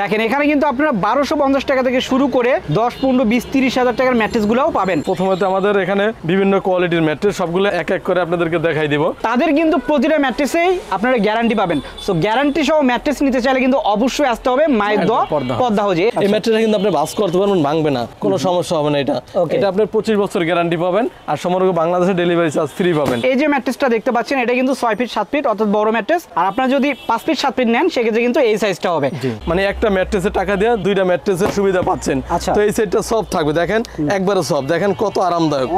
দেখেন এখানে কিন্তু আপনারা 1250 টাকা থেকে শুরু করে 10, 15, 20, 30 হাজার টাকার ম্যাট্রেস গুলাও পাবেন। প্রথমত আমাদের এখানে বিভিন্ন কোয়ালিটির ম্যাট্রেস, সবগুলো এক এক করে আপনাদেরকে দেখাই দিব। তাদের কিন্তু প্রতিটা ম্যাট্রেসেই আপনারা গ্যারান্টি পাবেন। সো গ্যারান্টি সহ ম্যাট্রেস নিতে চাইলে কিন্তু অবশ্যই আসতে হবে মায়ের দোয়া পদ্মা হাউজে। এই ম্যাট্রেসটা কিন্তু আপনি বাস করতে পারবেন, ভাঙবে না, কোনো সমস্যা হবে না। এটা আপনার 25 বছর গ্যারান্টি পাবেন আর সমগ্র বাংলাদেশে ডেলিভারি চার্জ ফ্রি পাবেন। এই যে ম্যাট্রেসটা দেখতে পাচ্ছেন এটা কিন্তু 6 ফিট 7 ফিট অর্থাৎ বড় ম্যাট্রেস। আর আপনারা যদি 5 ফিট 7 ফিট নেন সেক্ষেত্রে কিন্তু এই সাইজটা হবে। মানে একটা ম্যাট্রেসের টাকা দিয়ে দুইটা ম্যাট্রেসের সুবিধা পাচ্ছেন। তো এই সেটটা সফট থাকবে, দেখেন একবারে সফট, দেখেন কত আরামদায়ক,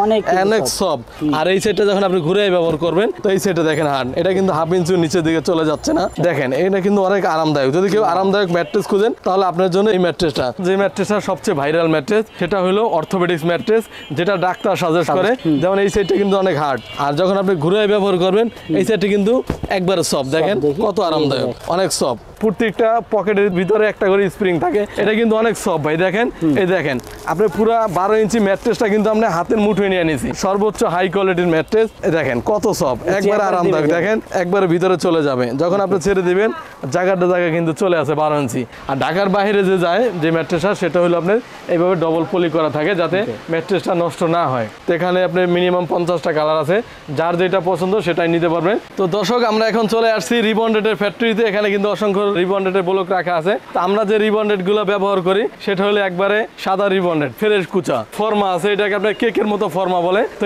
অনেক সফট। আর এই সেটটা যখন আপনি ঘুরে ব্যবহার করবেন তো এই সেটটা দেখেন হার্ড, এটা কিন্তু হাফ ইঞ্চি নিচের দিকে চলে যাচ্ছে না, দেখেন এটা কিন্তু অনেক আরামদায়ক। যদি কেউ আরামদায়ক ম্যাট্রেস খুঁজেন তাহলে আপনার জন্য এই ম্যাট্রেসটা। যে ম্যাট্রেসটা সবচেয়ে ভাইরাল ম্যাট্রেস সেটা হলো অর্থোপেডিক্স ম্যাট্রেস, যেটা ডাক্তার সাজেস্ট করে। যেমন এই সেটটা কিন্তু অনেক হার্ড, আর যখন আপনি ঘুরে ব্যবহার করবেন এই সেটটা কিন্তু একবারে সফট, দেখেন কত আরামদায়ক, অনেক সফট। প্রত্যেকটা পকেটের ভিতরে একটা করে স্প্রিং থাকে, এটা কিন্তু অনেক সফট ভাই। দেখেন এই দেখেন আপনি পুরো 12 ইঞ্চি ম্যাট্রেসটা কিন্তু আপনি হাতের মুঠোয় নিয়ে নিয়েছি, সর্বোচ্চ হাই কোয়ালিটির ম্যাট্রেস। দেখেন কত সফট, একবারে আরামদায়ক, দেখেন একবারে ভিতরে চলে যাবে। যখন আপনি ছেড়ে দিবেন জায়গা কিন্তু চলে আসে 12 ইঞ্চি। আর ঢাকার বাইরে যে যায় যে ম্যাট্রেসটা সেটা হলো আপনার এইভাবে ডবল পলি করা থাকে যাতে ম্যাট্রেসটা নষ্ট না হয়। তো এখানে আপনার মিনিমাম 50টা কালার আছে, যার যেটা পছন্দ সেটাই নিতে পারবেন। তো দর্শক আমরা এখন চলে আসছি রিবন্ডেডের ফ্যাক্টরিতে। এখানে কিন্তু অসংখ্য রিবন্ডেডের ব্লক রাখা আছে। তো আমরা যে রিবন্ডেড গুলো ব্যবহার করি সেটা হলো একবারে সাদা রিবন্ডেড, ফ্রেশ কুচা ফর্মা আছে, এটাকে আপনার কেকের মতো ফর্মা বলে। তো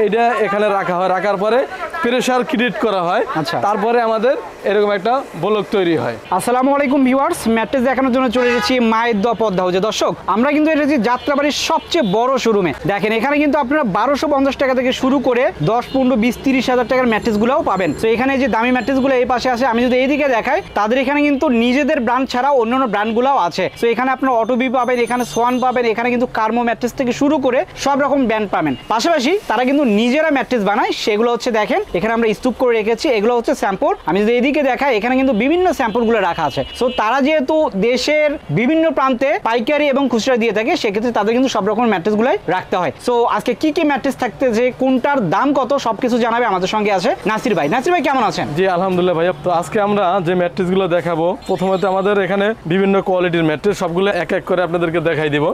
এইটা এখানে রাখা হয়, রাখার পরে প্রেসার ক্রিয়েট করা হয়, তারপরে আমাদের এরকম একটা ব্লক তৈরি হয়। আসসালামু আলাইকুম ভিউয়ার্স, ম্যাট্রেস দেখানোর জন্য চলে এসেছি মায়ের দোয়া পদ্মা হাউজে। দর্শক আমরা কিন্তু এসেছি যাত্রাবাড়ির সবচেয়ে বড় শোরুমে। দেখেন এখানে কিন্তু আপনারা 1250 টাকা থেকে শুরু করে 10, 15, 20, 30 হাজার টাকার ম্যাট্রেস গুলাও পাবেন। তো এখানে যে দামি ম্যাট্রেস গুলো এই পাশে আছে, আমি যদি এইদিকে দেখাই তাদের এখানে কিন্তু নিজেদের ব্র্যান্ড ছাড়াও অন্যান্য ব্র্যান্ড গুলাও আছে। তো এখানে আপনারা অটোবি পাবেন, এখানে সোয়ান পাবেন, এখানে কিন্তু কার্মো ম্যাট্রেস থেকে শুরু করে সব রকম ব্র্যান্ড পাবেন। পাশাপাশি তারা কিন্তু নিজেরা ম্যাট্রেস বানায়, সেগুলো হচ্ছে দেখেন এখানে আমরা স্তূপ করে রেখেছি, এগুলো হচ্ছে স্যাম্পল। আমি যদি এইদিকে দেখাই এখানে কিন্তু বিভিন্ন স্যাম্পল গুলো রাখা আছে। সো তারা যেহেতু দেশের বিভিন্ন প্রান্তে পাইকারি এবং খুচরা দিয়ে থাকে, সেক্ষেত্রে তাদের কিন্তু সব রকম ম্যাট্রেস গুলাই রাখতে হয়। সো আজকে কি কি ম্যাট্রেস থাকতেছে, কোনটার দাম কত, সবকিছু জানাবে। আমাদের সঙ্গে আছে নাসির ভাই। নাসির ভাই কেমন আছেন? জি আলহামদুলিল্লাহ ভাইয়া। তো আজকে আমরা যে ম্যাট্রেস গুলো দেখাবো, প্রথমত আমাদের এখানে বিভিন্ন কোয়ালিটির ম্যাট্রেস, সবগুলো এক এক করে আপনাদেরকে দেখাই দিব।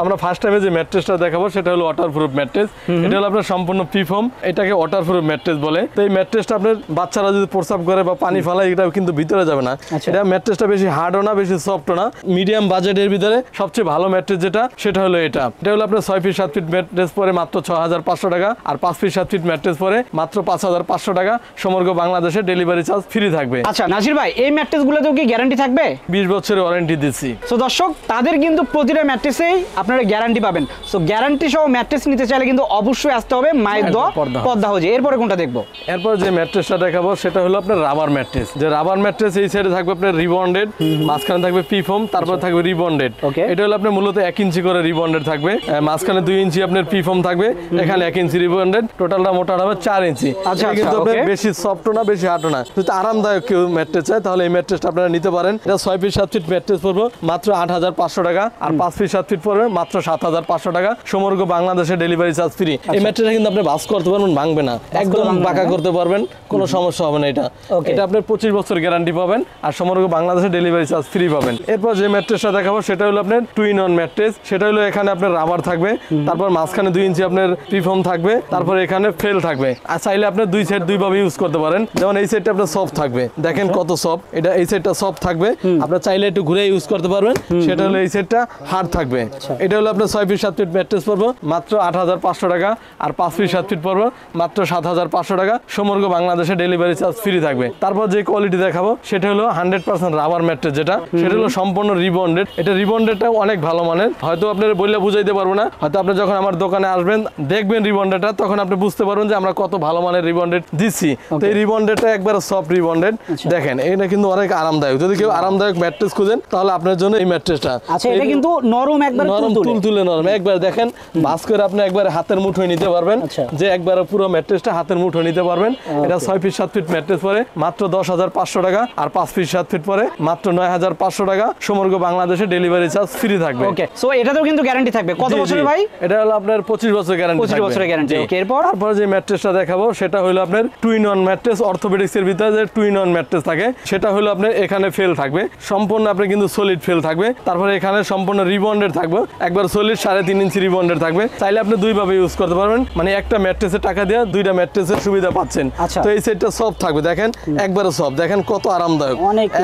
আমরা ফার্স্ট টাইমে যে ম্যাট্রেসটা দেখাবো সেটা হলো ওয়াটারপ্রুফ ম্যাট্রেস। এটা হলো আপনার সম্পূর্ণ পিফর্ম, এটাকে ওয়াটারপ্রুফ ম্যাট্রেস বলে। তো এই ম্যাট্রেসটা আপনার বাচ্চারা যদি প্রস্রাব করে বা পানি ফালায় এটা কিন্তু ভিতরে যাবে না। এটা ম্যাট্রেসটা বেশি হার্ডও না বেশি সফটও না, মিডিয়াম বাজেটের ভিতরে সবচেয়ে ভালো ম্যাট্রেস যেটা সেটা হলো এটা হলো আপনার 6 ফিট 7 ফিট ম্যাট্রেস পরে মাত্র 6500 টাকা, আর 5 ফিট 7 ফিট ম্যাট্রেস পরে মাত্র 5500 টাকা। সমগ্র বাংলাদেশে ডেলিভারি চার্জ ফ্রি থাকবে। আচ্ছা নাসির ভাই, এই ম্যাট্রেস গুলোতেও কি গ্যারান্টি থাকবে? 20 বছরের ওয়ারেন্টি দিচ্ছি। সো দর্শক তাদের কিন্তু প্রতিটা ম্যাট্রেসেই আপনারা গ্যারান্টি পাবেন। সো গ্যারান্টি সহ ম্যাট্রেস নিতে চাইলে কিন্তু অবশ্যই আসতে হবে মায়ের দোয়া পদ্মা হাউজে। এরপরে কোনটা দেখবো? এরপর যে ম্যাট্রেসটা দেখাবো সেটা হলো আপনার রাবার ম্যাট্রেস। যে রাবার ম্যাট্রেস এই সাইডে থাকবে আপনার রিবন্ডেড, মাঝখানে থাকবে পিফর্ম, তারপর থাকবে রিবন্ডেড। এটা হলো আপনার মূলত 1 ইঞ্চি করে রিবন্ডেড থাকবে, মাঝখানে 2 ইঞ্চি আপনার পিফর্ম থাকবে, এখানে 1 ইঞ্চি রিবন্ডেড, টোটালটা মোটা হবে 4 ইঞ্চি। কিন্তু আপনার বেশি সফটও না বেশি হার্ডও না। যদি আরামদায়ক কেউ ম্যাট্রেস চায় তাহলে এই ম্যাট্রেসটা আপনারা নিতে পারেন। এটা 6 ফিট 7 ফিট ম্যাট্রেস পড়বে মাত্র 8500 টাকা, আর 5 ফিট 7 ফিট পড়বে মাত্র 7500 টাকা। সমগ্র বাংলাদেশে ডেলিভারি চার্জ ফ্রি। এই ম্যাট্রেসটা কিন্তু আপনি বাস করতে পারবেন, ভাঙবে না, একদম পাকা করতে পারবেন, কোনো সমস্যা হবে না। এটা আপনার 25 বছর গ্যারান্টি পাবেন আর সমগ্র বাংলাদেশে ডেলিভারি চার্জ ফ্রি পাবেন। এরপর যে ম্যাট্রেসটা দেখাবো সেটা হলো আপনার 2-in-1 ম্যাট্রেস। সেটা হলো এখানে আপনার রাবার থাকবে, তারপর মাঝখানে 2 ইঞ্চি আপনার পিফর্ম থাকবে, তারপর এখানে ফেল থাকবে। আর চাইলে আপনার দুই সাইড দুই ভাবে ইউজ করতে পারেন। যেমন এই সাইডটা আপনার সফট থাকবে, দেখেন কত সফট, এটা এই সাইডটা সফট থাকবে, আপনার চাইলে একটু ঘুরে ইউজ করতে পারবেন। সেটা হলো এই সাইডটা হার্ড থাকবে। এটা হলো আপনার 6 ফিট 7 ফিট ম্যাট্রেস পড়বে মাত্র 8500 টাকা, আর 5 ফিট 7 ফিট পড়বে মাত্র 7500 টাকা। সমগ্র বাংলাদেশে ডেলিভারি চার্জ ফ্রি থাকবে। তারপর যে কোয়ালিটি দেখাবো সেটা হলো 100% রাবার ম্যাট্রেস, যেটা সেটা হলো সম্পূর্ণ রিবন্ডেড। এটা রিবন্ডেডটা অনেক ভালো মানের, হয়তো আপনার বললে বুঝাইতে পারবো না। হয়তো আপনি যখন আমার দোকানে আসবেন দেখবেন রিবন্ডেডটা, তখন আপনি বুঝতে পারবেন যে আমরা কত ভালো মানের রিবন্ডেড দিচ্ছি। তো এই রিবন্ডেডটা একবার সফট রিবন্ডেড, দেখেন এটা কিন্তু অনেক আরামদায়ক। যদি কেউ আরামদায়ক ম্যাট্রেস খুঁজেন তাহলে আপনার জন্য এই ম্যাট্রেসটা। আচ্ছা এটা কিন্তু নরম, একবার নরম তুলতুলে নরম, একবার দেখেন ভাঁজ করে আপনি একবার হাতের মুঠোয় নিতে পারবেন, যে একবার পুরো ম্যাট্রেসটা হাতের মুঠোয় নিতে পারবেন। এটা 6 ফিট 7 ফিট ম্যাট্রেস পরে মাত্র 10500 টাকা, আর 5 ফিট 7 ফিট পরে মাত্র 9500 টাকা। সমগ্র বাংলাদেশে ডেলিভারি চার্জ ফ্রি থাকবে। ওকে, সো এটাতেও কিন্তু গ্যারান্টি থাকবে। কত বছরের ভাই? এটা হলো আপনার 25 বছর গ্যারান্টি। 25 বছরের গ্যারান্টি। ওকে, তারপর যে ম্যাট্রেসটা দেখাবো সেটা হলো আপনার 2-in-1 ম্যাট্রেস। অর্থোপেডিক্স এর ভিতরে যে 2-in-1 ম্যাট্রেস থাকে সেটা হলো আপনার এখানে ফেল থাকবে, সম্পূর্ণ আপনার কিন্তু সলিড ফেল থাকবে। তারপরে এখানে সম্পূর্ণ রিবন্ডেড থাকবে, একবার সলিড 3.5 ইঞ্চি রিবন্ডেড থাকবে। চাইলে আপনি দুইভাবে ইউজ করতে পারবেন, মানে একটা ম্যাট্রেসের টাকা দিয়ে দুইটা ম্যাট্রেসের সুবিধা পাচ্ছেন। তো এই সেটটা সফট থাকবে, দেখেন একবারে সফট, দেখেন কত আরামদায়ক,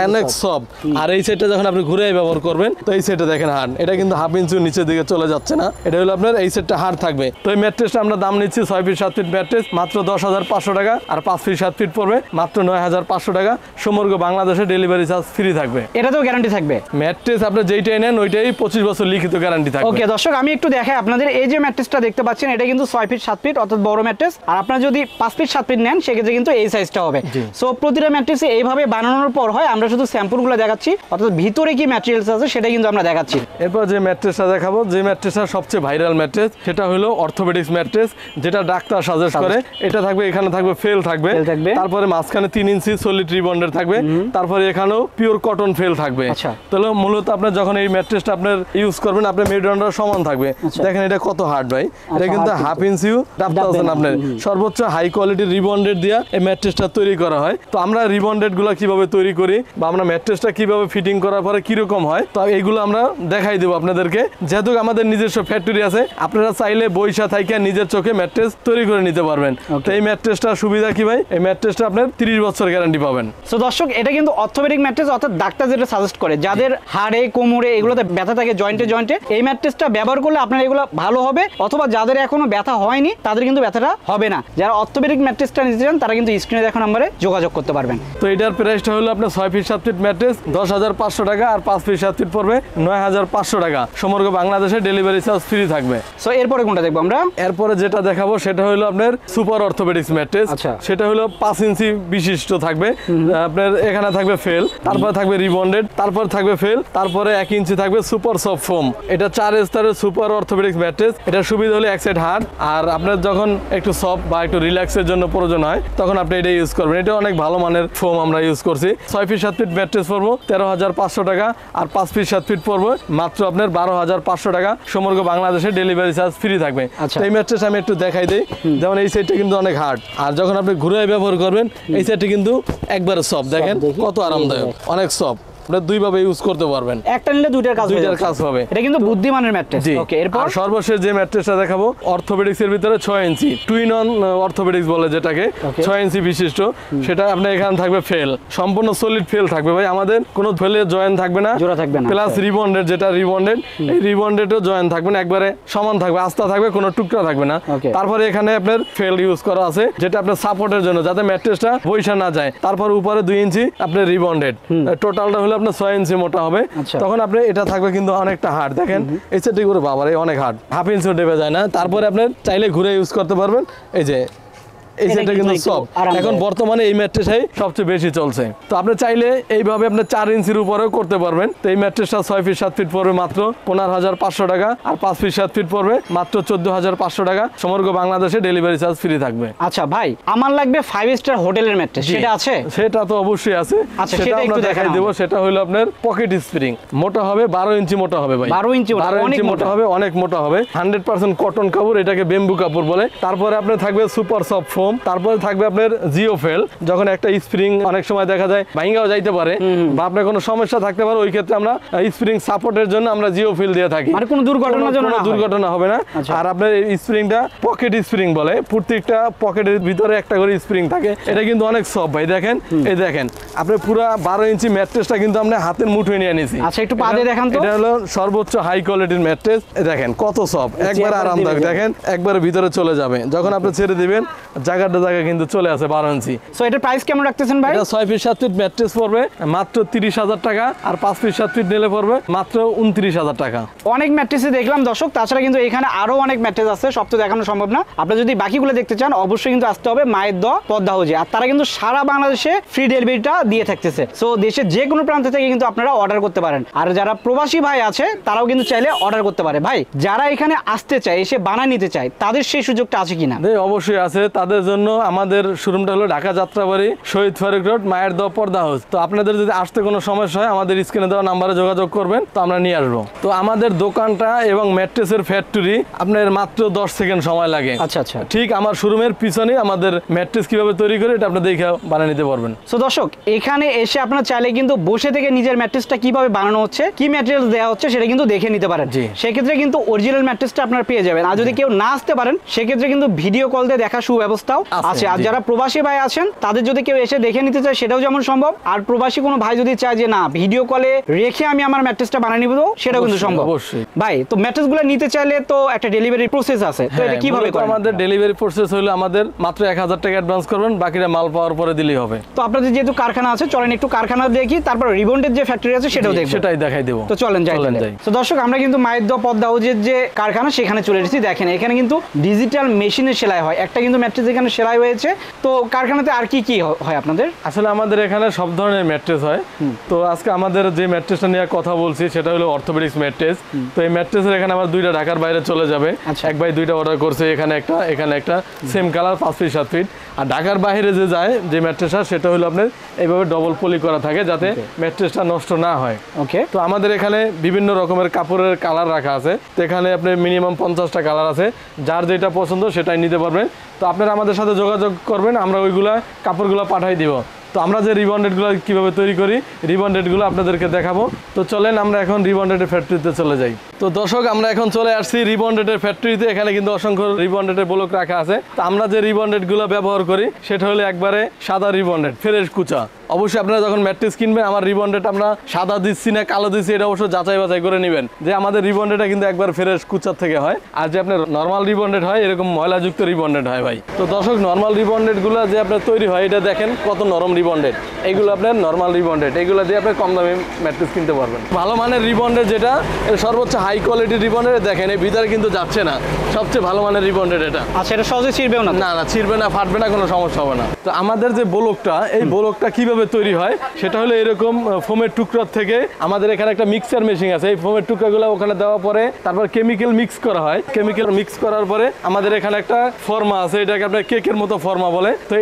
অনেক সফট। আর এই সেটটা যখন আপনি ঘুরে ব্যবহার করবেন, তো এই সেটটা দেখেন হার্ড, এটা কিন্তু 1/2 ইঞ্চি নিচের দিকে চলে যাচ্ছে না, এটা হলো আপনার এই সেটটা হার্ড থাকবে। তো এই ম্যাট্রেসটা আমরা দাম নিচ্ছি 6 ফিট 7 ফিট ম্যাট্রেস মাত্র 10,500 টাকা, আর 5 ফিট 7 ফিট পড়বে মাত্র 9,500 টাকা। সমগ্র বাংলাদেশে ডেলিভারি চার্জ ফ্রি থাকবে। এটাতেও গ্যারান্টি থাকবে, ম্যাট্রেস আপনি যেইটাই নেন ওইটাই 25 বছর লিখিত গ্যারান্টি থাকবে। ওকে দর্শক, আমি একটু দেখাই আপনাদের, এই যে ম্যাট্রেসটা দেখতে পাচ্ছেন এটা কিন্তু 6 ফিট 7 ফিট অর্থাৎ বড় ম্যাট্রেস। আর আপনারা যদি 5 ফিট 7 ফিট নেন সেক্ষেত্রে কিন্তু এই সাইজটা হবে। সো প্রতিটা ম্যাট্রেসে এইভাবে বানানোর পর হয়, আমরা শুধু স্যাম্পলগুলো দেখাচ্ছি, অর্থাৎ ভিতরে কি ম্যাটেরিয়ালস আছে সেটা কিন্তু আমরা দেখাচ্ছি। এরপর যে ম্যাট্রেসটা দেখাবো, যে ম্যাট্রেসটা সবচেয়ে ভাইরাল ম্যাট্রেস, সেটা হলো অর্থোপেডিক্স ম্যাট্রেস, যেটা ডাক্তার সাজেস্ট করে। এটা থাকবে, এখানে থাকবে ফেল থাকবে, তারপরে মাঝখানে 3 ইঞ্চি সলিড রিবন্ডের থাকবে, তারপরে এখানেও পিওর কটন ফেল থাকবে। তাহলে মূলত আপনার যখন এই ম্যাট্রেসটা আপনার ইউজ করবেন, আপনার মেরুদণ্ড সমান থাকবে। দেখেন এটা কত হার্ড ভাই, এটা কিন্তু 1/2 ইঞ্চিও ডাবতেছেন আপনার, সর্বোচ্চ হাই কোয়ালিটির রিবন্ডেড দিয়ে এই ম্যাট্রেসটা তৈরি করা হয়। তো আমরা রিবন্ডেড গুলো কিভাবে তৈরি করি বা আমরা ম্যাট্রেসটা কিভাবে ফিটিং করার পরে কিরকম হয়, তো এইগুলো আমরা দেখাই দেবো আপনাদেরকে। যেহেতু আমাদের নিজস্ব ফ্যাক্টরি আছে, আপনারা চাইলে বইসা থাইকা নিজের চোখে ম্যাট্রেস তৈরি করে নিতে পারবেন। তো এই ম্যাট্রেসটার সুবিধা কি ভাই, এই ম্যাট্রেসটা আপনার 30 বছর গ্যারান্টি পাবেন। সো দর্শক, এটা কিন্তু অর্থোপেডিক ম্যাট্রেস, অর্থাৎ ডাক্তার যেটা সাজেস্ট করে, যাদের হাড়ে কোমরে এগুলোতে ব্যথা থাকে, জয়েন্টে জয়েন্টে, এই ম্যাট্রেসটা ব্যবহার করলে আপনার এগুলো ভালো হবে। অথবা যাদের এখনো ব্যথা হয়নি তাদের কিন্তু ব্যথাটা হবে না। যারা অর্থোপেডিক ম্যাট্রেসটা নিতে চান তারা কিন্তু স্ক্রিনে দেখা নম্বরে যোগাযোগ করতে পারবেন। তো এটার প্রাইসটা হলো আপনার 6 ফিট 7 ফিট ম্যাট্রেস 10,500 টাকা, আর 5 ফিট 7 ফিট পড়বে 9,500 টাকা। সমগ্র বাংলাদেশে ডেলিভারি চার্জ ফ্রি থাকবে। সো এরপরে কোনটা দেখবো আমরা? এরপরে যেটা দেখাবো সেটা হলো আপনার সুপার অর্থোপেডিক্স ম্যাট্রেস। সেটা হলো 5 ইঞ্চি বিশিষ্ট থাকবে, আপনার এখানে থাকবে ফেল, তারপরে থাকবে রিবন্ডেড, তারপর থাকবে ফেল, তারপরে 1 ইঞ্চি থাকবে সুপার সফট ফোম। এটা 4 স্তরের সুপার অর্থোপেডিক্স ম্যাট্রেস। এটা সুবিধা হলো এক সাইড হার্ড, আর আপনার যখন একটু সফট বা একটু রিল্যাক্সের জন্য প্রয়োজন হয় তখন আপনি এটা ইউজ করবেন। এটা অনেক ভালো মানের ফোম আমরা ইউজ করছি। 6 ফিট 7 ফিট ম্যাট্রেস পড়বো 13,500 টাকা, আর 5 ফিট 7 ফিট পড়বো মাত্র আপনার 12,500 টাকা। সমগ্র বাংলাদেশে ডেলিভারি চার্জ ফ্রি থাকবে। এই ম্যাট্রেস আমি একটু দেখাই দিই। যেমন এই সাইডটা কিন্তু অনেক হার্ড, আর যখন আপনি ঘুরে ব্যবহার করবেন এই সাইডটা কিন্তু একবারে সফট, দেখেন কত আরামদায়ক, অনেক সফট। আপনারা দুইভাবে ইউজ করতে পারবেন, একটা নিলে দুইটার কাজ হবে। এটা কিন্তু বুদ্ধিমানের ম্যাট্রেস। ওকে, এরপর সর্বশেষ যে ম্যাট্রেসটা দেখাবো অর্থোপেডিক্স এর ভিতরে 6 ইঞ্চি টুইন অন অর্থোপেডিক্স বলে যেটাকে, 6 ইঞ্চি বিশিষ্ট। সেটা আপনার এখানে থাকবে ফেল, সম্পূর্ণ সলিড ফেল থাকবে ভাই, আমাদের কোনো ফেলের জয়েন্ট থাকবে না, জোড়া থাকবে না। প্লাস রিবন্ডেড, যেটা রিবন্ডেড, এই রিবন্ডেডও জয়েন্ট থাকবে না, একবারে সমান থাকবে, আস্থা থাকবে, কোনো টুকরা থাকবে না। তারপরে এখানে আপনার ফেল ইউজ করা আছে, যেটা আপনার সাপোর্টের জন্য, যাতে ম্যাট্রেসটা বৈশা না যায়। তারপর উপরে 2 ইঞ্চি আপনার রিবন্ডেড, টোটালটা হলো আপনার 6 ইঞ্চি মোটা হবে। তখন আপনি এটা থাকবে কিন্তু অনেকটা হার্ড, দেখেন এই সেটটি করে বাবা অনেক হার্ড, 1/2 ইঞ্চিও ডেবে যায় না। তারপরে আপনি চাইলে ঘুরে ইউজ করতে পারবেন। এই যে এই সেটটা কিন্তু সব এখন বর্তমানে এই ম্যাট্রেসটাই সবচেয়ে বেশি চলছে। তো আপনি চাইলে এইভাবে আপনি 4 ইঞ্চির উপরেও করতে পারবেন। তো এই ম্যাট্রেসটা 6 ফিট 7 ফিট পড়বে মাত্র 15,500 টাকা, আর 5 ফিট 7 ফিট পড়বে মাত্র 14,500 টাকা। সমগ্র বাংলাদেশে ডেলিভারি চার্জ ফ্রি থাকবে। আচ্ছা ভাই, আমার লাগবে 5 স্টার হোটেলের ম্যাট্রেস, সেটা আছে? সেটা তো অবশ্যই আছে, সেটা আমরা দেখাই দেব। সেটা হলো আপনার পকেট স্প্রিং, মোটা হবে 12 ইঞ্চি মোটা হবে ভাই, 12 ইঞ্চি মোটা হবে, অনেক মোটা হবে, 100% কটন কাপড়, এটাকে বেম্বু কাপড় বলে। তারপরে আপনার থাকবে সুপার সফট ফোম, তারপরে থাকবে আপনার জিও ফেল। যখন একটা স্প্রিং অনেক সময় দেখা যায় ভাঙাও যাইতে পারে বা আপনার কোনো সমস্যা থাকতে পারে, ওই ক্ষেত্রে আমরা স্প্রিং সাপোর্টের জন্য আমরা জিও ফিল দিয়ে থাকি, মানে কোনো দুর্ঘটনা হবে না। আর আপনার এই স্প্রিংটা পকেট স্প্রিং বলে, প্রত্যেকটা পকেটের ভিতরে একটা করে স্প্রিং থাকে। এটা কিন্তু অনেক সফট ভাই, দেখেন এই দেখেন আপনি পুরো 12 ইঞ্চি ম্যাট্রেসটা কিন্তু আমরা হাতের মুঠোয় নিয়ে নিয়েছি। আচ্ছা, একটু পা দিয়ে দেখান তো। এটা হলো সর্বোচ্চ হাই কোয়ালিটির ম্যাট্রেস, দেখেন কত সফট, একবার আরামদায়ক, দেখেন একবার ভিতরে চলে যাবে। যখন আপনি ছেড়ে দিবেন জায়গাটা কিন্তু চলে আসে 12 ইঞ্চি। সো এটার প্রাইস কেমন রাখতেছেন ভাই? এটা 6 ফিট 7 ফিট ম্যাট্রেস পড়বে মাত্র 30,000 টাকা, আর 5 ফিট 7 ফিট নিলে পড়বে মাত্র 29,000 টাকা। অনেক ম্যাট্রেসে দেখলাম দর্শক, তাছাড়া কিন্তু এখানে আরো অনেক ম্যাট্রেস আছে, সব তো দেখানো সম্ভব না। আপনি যদি বাকিগুলো দেখতে চান অবশ্যই কিন্তু আসতে হবে মায়ের দ পদ্মা হাউজে, আর তারা কিন্তু সারা বাংলাদেশে ফ্রি ডেলিভারিটা দিয়ে থাকতেছে। সো দেশের যে কোনো প্রান্ত থেকে কিন্তু আপনারা অর্ডার করতে পারেন। আর যারা প্রবাসী ভাই আছে তারাও কিন্তু চাইলে অর্ডার করতে পারে। ভাই, যারা এখানে আসতে চায়, এসে বানায় নিতে চায়, তাদের সেই সুযোগটা আছে কিনা? অবশ্যই আছে, তাদের আপনাদের জন্য আমাদের শোরুমটা হলো ঢাকা যাত্রাবাড়ি শহীদ ফারুক রোড মায়ের দোয়া পর্দা হাউস। তো আপনাদের যদি আসতে কোনো সমস্যা হয় আমাদের স্ক্রিনে দেওয়া নাম্বারে যোগাযোগ করবেন, তো আমরা নিয়ে আসবো। তো আমাদের দোকানটা এবং ম্যাট্রেসের ফ্যাক্টরি আপনার মাত্র 10 সেকেন্ড সময় লাগে। আচ্ছা আচ্ছা, ঠিক আমার শোরুমের পিছনে আমাদের ম্যাট্রেস কিভাবে তৈরি করে এটা আপনি দেখে বানিয়ে নিতে পারবেন। তো দর্শক এখানে এসে আপনারা চাইলে কিন্তু বসে থেকে নিজের ম্যাট্রেসটা কিভাবে বানানো হচ্ছে, কি ম্যাটেরিয়াল দেওয়া হচ্ছে সেটা কিন্তু দেখে নিতে পারেন। জি। সেক্ষেত্রে কিন্তু অরিজিনাল ম্যাট্রেসটা আপনারা পেয়ে যাবেন। আর যদি কেউ না আসতে পারেন সেক্ষেত্রে কিন্তু ভিডিও কল দিয়ে দেখা সুব্যবস্থাও আছে। আর যারা প্রবাসী ভাই আছেন তাদের যদি কেউ এসে দেখে নিতে চায় সেটাও যেমন সম্ভব। আর প্রবাসী কোনো ভাই যদি চায় যে না ভিডিও কলে রেখে আমি আমার ম্যাট্রেসটা বানিয়ে নিব, সেটাও কিন্তু সম্ভব। অবশ্যই ভাই, তো ম্যাট্রেসগুলো নিতে চাইলে তো একটা ডেলিভারি প্রসেস আছে, তো এটা কিভাবে করেন? আমাদের ডেলিভারি প্রসেস হলো আমাদের মাত্র 1000 টাকা অ্যাডভান্স করবেন, বাকিটা মাল পাওয়ার পরে দিলেই হবে। তো আপনাদের যেহেতু কারখানা আছে চলেন একটু কারখানা দেখি, তারপর রিবন্ডের যে ফ্যাক্টরি আছে সেটাও দেখব। সেটাই দেখাই দেব। তো চলেন যাই। তো দর্শক আমরা কিন্তু মায়ের দোয়া পদ্মা হাউজের যে কারখানা সেখানে চলে এসেছি। দেখেন এখানে কিন্তু ডিজিটাল মেশিনে সেলাই হয়, একটা কিন্তু ম্যাট্রেস এখানে সেলাই হয়েছে। তো কারখানাতে আর কি কি হয় আপনাদের? আসলে আমাদের এখানে সব ধরনের ম্যাট্রেস হয়। তো আজকে আমাদের যে ম্যাট্রেসটা নিয়ে কথা বলছি সেটা হলো অর্থোপেডিক্স ম্যাট্রেস। তো এই ম্যাট্রেসের এখানে আমার 2টা ঢাকার বাইরে চলে যাবে। এক ভাই 2টা অর্ডার করছে, এখানে একটা সেম কালার 5 ফিট 7 ফিট। আর ঢাকার বাইরে যে যায় যে ম্যাট্রেসটা সেটা হলো আপনার এইভাবে ডবল পলি করা থাকে যাতে ম্যাট্রেসটা নষ্ট না হয়। ওকে। তো আমাদের এখানে বিভিন্ন রকমের কাপড়ের কালার রাখা আছে। তো এখানে আপনার মিনিমাম 50টা কালার আছে, যার যেটা পছন্দ সেটাই নিতে পারবেন। তো আপনারা আমাদের সাথে যোগাযোগ করবেন, আমরা ওইগুলা কাপড়গুলো পাঠাই দিব। তো আমরা যে রিবন্ডেডগুলো কিভাবে তৈরি করি রিবন্ডেডগুলো আপনাদেরকে দেখাবো। তো চলেন আমরা এখন রিবন্ডেডের ফ্যাক্টরিতে চলে যাই। তো দর্শক আমরা এখন চলে আসছি রিবন্ডেডের ফ্যাক্টরিতে। এখানে কিন্তু অসংখ্য রিবন্ডেডের ব্লক রাখা আছে। তো আমরা যে রিবন্ডেডগুলো ব্যবহার করি সেটা হলো একবারে সাদা রিবন্ডেড, ফ্রেশ কুচা। অবশ্যই আপনারা যখন ম্যাট্রেস কিনবেন আমার রিবন্ডেড আমরা সাদা দিচ্ছি না কালো দিচ্ছি এটা অবশ্যই যাচাই বাছাই করে নেবেন যে আমাদের রিবন্ডেডটা কিন্তু একবার ফ্রেশ কুচার থেকে হয়। আর যে আপনার নর্মাল রিবন্ডেড হয় এরকম ময়লাযুক্ত রিবন্ডেড হয় ভাই। তো দর্শক নর্মাল রিবন্ডেডগুলো যে আপনার তৈরি হয় এটা দেখেন কত নরম রিবন্ডেড, এইগুলো আপনার নর্মাল রিবন্ডেড, এইগুলো দিয়ে আপনি কম দামে ম্যাট্রেস কিনতে পারবেন। ভালো মানের রিবন্ডেড যেটা সর্বোচ্চ হাই কোয়ালিটির রিবন্ডেড দেখেন এই ভিতরে কিন্তু যাচ্ছে না, সবচেয়ে ভালো মানের রিবন্ডেড এটা। আচ্ছা, এটা সহজে ছিঁড়বেও না? না ছিঁড়বে না, ফাটবে না, কোনো সমস্যা হবে না। তো আমাদের যে ব্লকটা এই ব্লকটা কিভাবে তৈরি হয় সেটা হলো এরকম ফোমের টুকরা থেকে আমাদের এখানে একটা মিক্সার মেশিন আছে। এই ফোমের টুকরাগুলো ওখানে দেওয়ার পরে তারপর কেমিক্যাল মিক্স করা হয়। কেমিক্যাল মিক্স করার পরে আমাদের এখানে একটা ফর্মা আছে, এটাকে আপনার কেকের মতো ফর্মা বলে। তো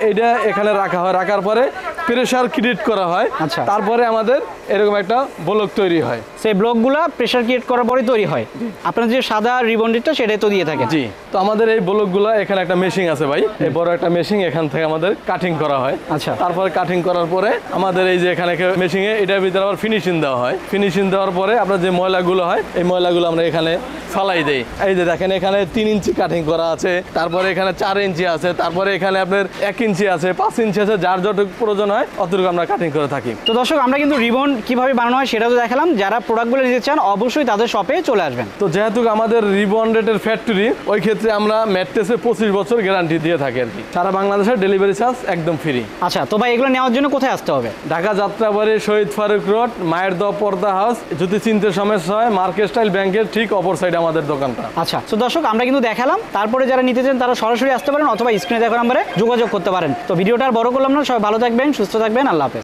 এইটা এখানে রাখা হয়, রাখার পরে প্রেসার ক্রিয়েট করা হয়। আচ্ছা, তারপরে আমাদের এরকম একটা ব্লক তৈরি হয়। সেই ব্লকগুলো প্রেসার ক্রিয়েট করার পরে তৈরি হয়। আপনার যে সাদা রিবন্ডেডটা সেটাই তো দিয়ে থাকে? জি। তো আমাদের এই ব্লকগুলো এখানে একটা মেশিন আছে ভাই, এই বড় একটা মেশিন, এখান থেকে আমাদের কাটিং করা হয়। আচ্ছা, তারপরে কাটিং করার পরে আমাদের এই যে এখানে মেশিনে এটার ভিতরে আবার ফিনিশিং দেওয়া হয়। ফিনিশিং দেওয়ার পরে আপনার যে ময়লাগুলো হয় এই ময়লাগুলো আমরা এখানে ফালাই দেই। এই যে দেখেন এখানে 3 ইঞ্চি কাটিং করা আছে, তারপরে এখানে 4 ইঞ্চি আছে, তারপরে এখানে আপনার 1 ইঞ্চি আছে, 5 ইঞ্চি আছে, যার যতটুকু প্রয়োজন হয় অতটুকু আমরা কাটিং করে থাকি। তো দর্শক আমরা কিন্তু রিবন কিভাবে বানানো হয় সেটা তো দেখালাম। যারা প্রোডাক্টগুলো নিতে চান অবশ্যই তাদের শপে চলে আসবেন। তো যেহেতু আমাদের রিবন্ডেডের ফ্যাক্টরি ওই ক্ষেত্রে আমরা ম্যাট্রেসে 25 বছর গ্যারান্টি দিয়ে থাকি আর কি। সারা বাংলাদেশের ডেলিভারি চার্জ একদম ফ্রি। আচ্ছা, তো ভাই এগুলো নেওয়ার জন্য কোথায় আসতে হবে? ঢাকা যাত্রাবাড়ি শহীদ ফারুক রোড মায়ের দোয়া পর্দা হাউস। যদি চিনতে সমস্যা হয় মার্কেট স্টাইল ব্যাংকের ঠিক অপর সাইডে আমাদের দোকানটা। আচ্ছা, তো দর্শক আমরা কিন্তু দেখালাম। তারপরে যারা নিতে চান তারা সরাসরি আসতে পারেন অথবা স্ক্রিনে দেখা নাম্বারে যোগাযোগ করতে পারেন। তো ভিডিওটা আর বড় করলাম না, সবাই ভালো থাকবেন, সুস্থ থাকবেন, আল্লাহ হাফেজ।